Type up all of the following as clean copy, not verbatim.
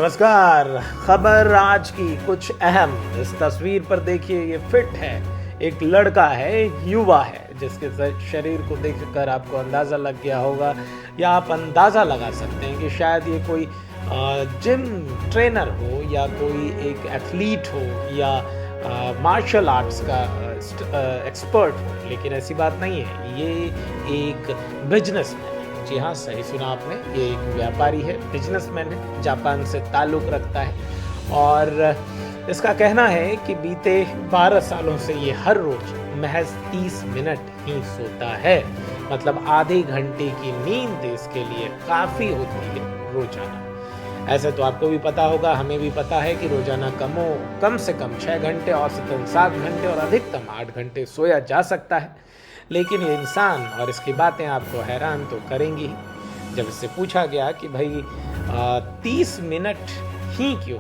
नमस्कार। खबर आज की कुछ अहम। इस तस्वीर पर देखिए, ये फिट है, एक लड़का है, युवा है, जिसके शरीर को देखकर आपको अंदाज़ा लग गया होगा या आप अंदाज़ा लगा सकते हैं कि शायद ये कोई जिम ट्रेनर हो या कोई एक एथलीट हो या मार्शल आर्ट्स का एक्सपर्ट हो, लेकिन ऐसी बात नहीं है। ये एक बिजनेसमैन है। जी हाँ, सही सुना आपने, ये एक व्यापारी है, बिजनेसमैन है, जापान से ताल्लुक़ रखता है और इसका कहना है कि बीते 12 सालों से ये हर रोज़ महज 30 मिनट ही सोता है। मतलब आधे घंटे की नींद इसके लिए काफ़ी होती है रोज़ाना। ऐसे तो आपको भी पता होगा, हमें भी पता है कि रोज़ाना कम से कम 6 घंटे, औसतन 7 घंटे और अधिकतम 8 घंटे सोया जा सकता है। लेकिन ये इंसान और इसकी बातें आपको हैरान तो करेंगी ही। जब इससे पूछा गया कि भाई 30 मिनट ही क्यों,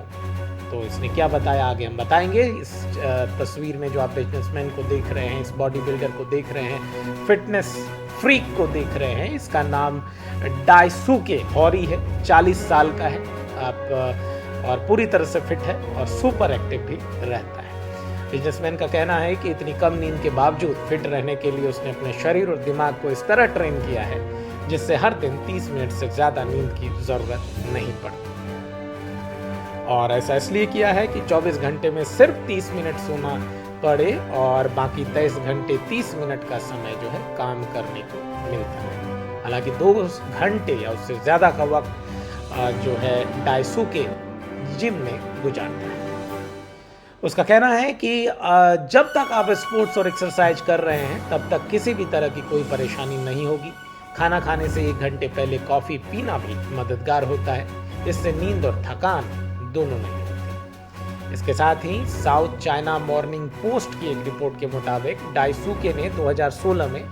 तो इसने क्या बताया आगे हम बताएंगे। इस तस्वीर में जो आप बिजनेसमैन को देख रहे हैं, इस बॉडी बिल्डर को देख रहे हैं, फिटनेस फ्रीक को देख रहे हैं, इसका नाम डायसुके होरी है, 40 साल का है आप और पूरी तरह से फिट है और सुपर एक्टिव भी रहता है। बिजनेसमैन का कहना है कि इतनी कम नींद के बावजूद फिट रहने के लिए उसने अपने शरीर और दिमाग को इस तरह ट्रेन किया है जिससे हर दिन 30 मिनट से ज़्यादा नींद की ज़रूरत नहीं पड़ती। और ऐसा इसलिए किया है कि 24 घंटे में सिर्फ 30 मिनट सोना पड़े और बाकी 23 घंटे 30 मिनट का समय जो है काम करने को मिलता है। हालांकि 2 घंटे या उससे ज़्यादा का वक्त जो है डायसुके जिम में गुजारता है। उसका कहना है कि जब तक आप स्पोर्ट्स और एक्सरसाइज कर रहे हैं तब तक किसी भी तरह की कोई परेशानी नहीं होगी। खाना खाने से 1 घंटे पहले कॉफ़ी पीना भी मददगार होता है। इससे नींद और थकान दोनों नहीं होती। इसके साथ ही साउथ चाइना मॉर्निंग पोस्ट की एक रिपोर्ट के मुताबिक डायसुके ने 2016 में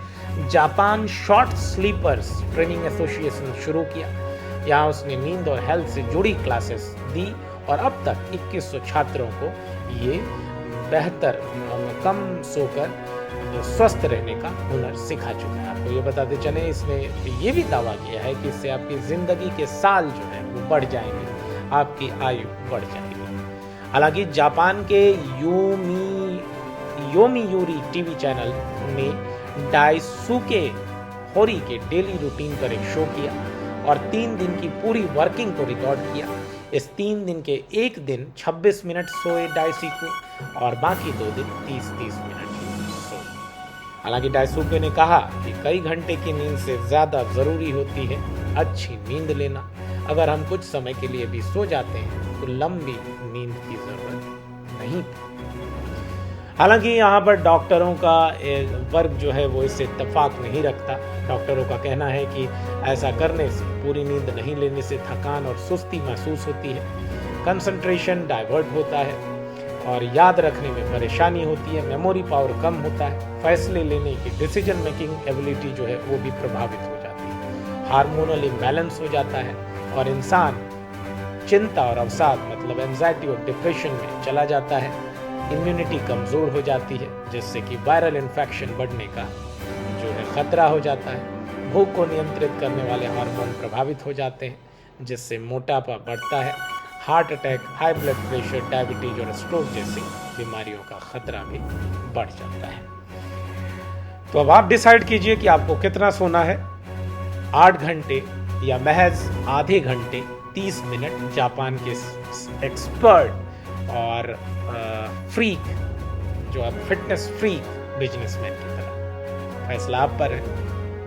Japan Short Sleepers Training Association शुरू किया। यहाँ उसने नींद और हेल्थ से जुड़ी क्लासेस दी और अब तक 2100 छात्रों को ये बेहतर कम सोकर स्वस्थ रहने का हुनर सिखा चुका है। आपको ये बताते चले, इसने ये भी दावा किया है कि इससे आपकी ज़िंदगी के साल जो है वो बढ़ जाएंगे, आपकी आयु बढ़ जाएगी। हालांकि जापान के योमीयूरी टीवी चैनल ने डायसुके होरी के डेली रूटीन पर एक शो किया और 3 दिन की पूरी वर्किंग को रिकॉर्ड किया। इस 3 दिन के एक दिन 26 मिनट सोए डायसुके और बाकी 2 दिन 30-30 मिनट सोए। हालांकि डायसुके ने कहा कि कई घंटे की नींद से ज़्यादा ज़रूरी होती है अच्छी नींद लेना। अगर हम कुछ समय के लिए भी सो जाते हैं तो लंबी नींद की ज़रूरत नहीं। हालांकि यहाँ पर डॉक्टरों का वर्ग जो है वो इससे इत्तेफाक नहीं रखता। डॉक्टरों का कहना है कि ऐसा करने से, पूरी नींद नहीं लेने से थकान और सुस्ती महसूस होती है, कंसंट्रेशन डाइवर्ट होता है और याद रखने में परेशानी होती है, मेमोरी पावर कम होता है, फैसले लेने की डिसीजन मेकिंग एबिलिटी जो है वो भी प्रभावित हो जाती है, हार्मोनल इम्बैलेंस हो जाता है और इंसान चिंता और अवसाद मतलब एंजाइटी और डिप्रेशन में चला जाता है। इम्यूनिटी कमज़ोर हो जाती है जिससे कि वायरल इन्फेक्शन बढ़ने का जो है ख़तरा हो जाता है। भूख को नियंत्रित करने वाले हार्मोन प्रभावित हो जाते हैं जिससे मोटापा बढ़ता है। Heart attack, high blood pressure, diabetes और स्ट्रोक जैसी बीमारियों का ख़तरा भी बढ़ जाता है। तो अब आप डिसाइड कीजिए कि आपको कितना सोना है, 8 घंटे या महज आधे घंटे 30 मिनट। जापान के एक्सपर्ट और फ्रीक जो अब फिटनेस फ्रीक बिजनेसमैन की तरह, फैसला आप पर है।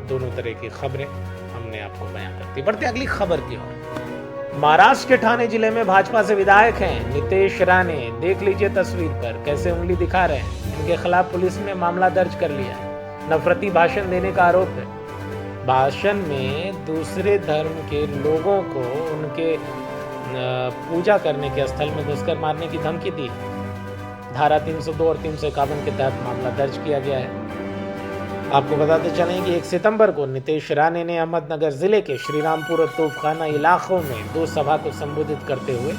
दोनों तरह की खबरें हमने आपको बयां करती। बढ़ते अगली खबर की ओर। महाराष्ट्र के ठाणे जिले में भाजपा से विधायक हैं नितेश राणे। देख लीजिए तस्वीर पर कैसे उंगली दिखा रहे हैं। इनके खिलाफ पुलिस ने मामला दर्ज कर लिया है। नफरती भाषण देने का आरोप है। भाषण में दूसरे धर्म के लोगों को उनके पूजा करने के स्थल में घुसकर मारने की धमकी दी। धारा 302 और 351 के तहत मामला दर्ज किया गया है। आपको बताते चलें कि 1 सितंबर को नितेश राणे ने अहमदनगर जिले के श्रीरामपुर और तोफखाना इलाकों में 2 सभा को संबोधित करते हुए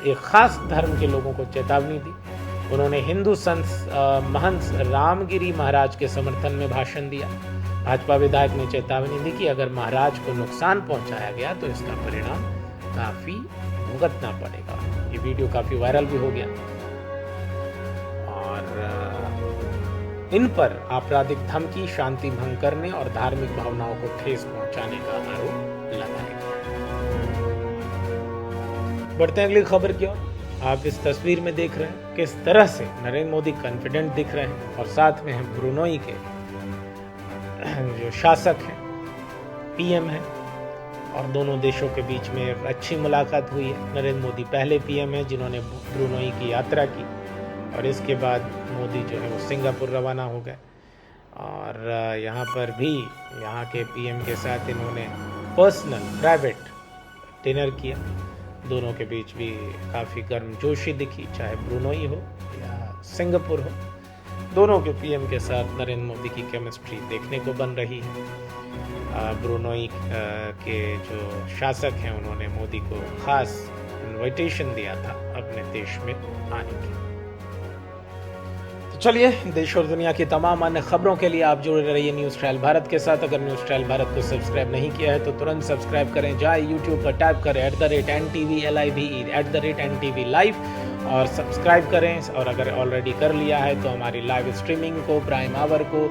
एक खास धर्म के लोगों को चेतावनी दी। उन्होंने हिंदू संत महंत रामगिरी महाराज के समर्थन में भाषण दिया। भाजपा विधायक ने चेतावनी दी कि अगर महाराज को नुकसान पहुंचाया गया तो इसका परिणाम काफी भुगतना पड़ेगा। ये वीडियो काफ़ी वायरल भी हो गया और इन पर आपराधिक धमकी, शांति भंग करने और धार्मिक भावनाओं को ठेस पहुंचाने का आरोप लगाया गया। बढ़ते हैं अगली खबर की ओर। आप इस तस्वीर में देख रहे हैं किस तरह से नरेंद्र मोदी कॉन्फिडेंट दिख रहे हैं और साथ में हैं ब्रुनोई के जो शासक हैं, पीएम हैं, और दोनों देशों के बीच में एक अच्छी मुलाकात हुई है। नरेंद्र मोदी पहले पीएम हैं जिन्होंने ब्रुनोई की यात्रा की और इसके बाद मोदी जो है वो सिंगापुर रवाना हो गए और यहाँ पर भी यहाँ के पीएम के साथ इन्होंने पर्सनल प्राइवेट डिनर किया। दोनों के बीच भी काफ़ी गर्मजोशी दिखी, चाहे ब्रुनोई हो या सिंगापुर हो। दोनों के पीएम के साथ नरेंद्र मोदी की केमिस्ट्री देखने को बन रही है। ब्रुनोई के जो शासक हैं उन्होंने मोदी को खास इनविटेशन दिया था अपने देश में आने की। तो चलिए, देश और दुनिया की तमाम अन्य खबरों के लिए आप जुड़े रहिए न्यूज़ ट्रायल भारत के साथ। अगर न्यूज़ ट्रायल भारत को सब्सक्राइब नहीं किया है तो तुरंत सब्सक्राइब करें। जाए यूट्यूब पर टाइप करें @NTV NTV लाइव और सब्सक्राइब करें। और अगर ऑलरेडी कर लिया है तो हमारी लाइव स्ट्रीमिंग को, प्राइम आवर को,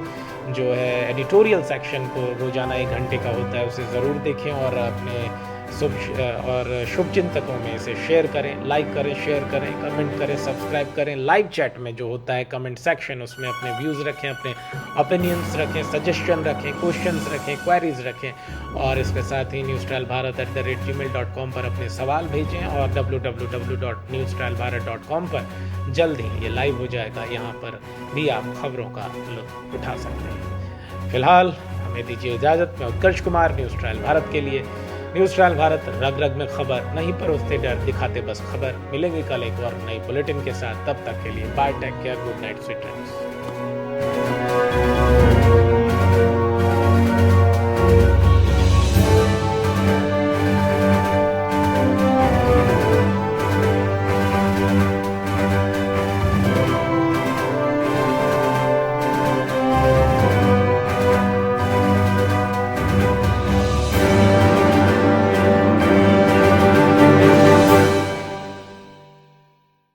जो है एडिटोरियल सेक्शन को रोजाना 1 घंटे का होता है, उसे ज़रूर देखें और अपने शुभ चिंतकों में इसे शेयर करें, लाइक करें, शेयर करें, कमेंट करें, सब्सक्राइब करें। लाइव चैट में जो होता है कमेंट सेक्शन, उसमें अपने व्यूज़ रखें, अपने ओपिनियंस रखें, सजेशन रखें, क्वेश्चंस रखें, क्वेरीज रखें और इसके साथ ही newstrialbharat@gmail.com पर अपने सवाल भेजें और www.newstrialbharat.com पर जल्द ही ये लाइव हो जाएगा। यहाँ पर भी आप खबरों का लुत्फ उठा सकते हैं। फिलहाल हमें दीजिए इजाज़त। मैं उत्कर्ष कुमार, न्यूज़ ट्रायल भारत के लिए। न्यूज़ ट्रायल भारत, रग रग में खबर, नहीं परोसते डर, दिखाते बस खबर। मिलेंगे कल एक और नई बुलेटिन के साथ, तब तक के लिए bye, take care, good night, sweet dreams.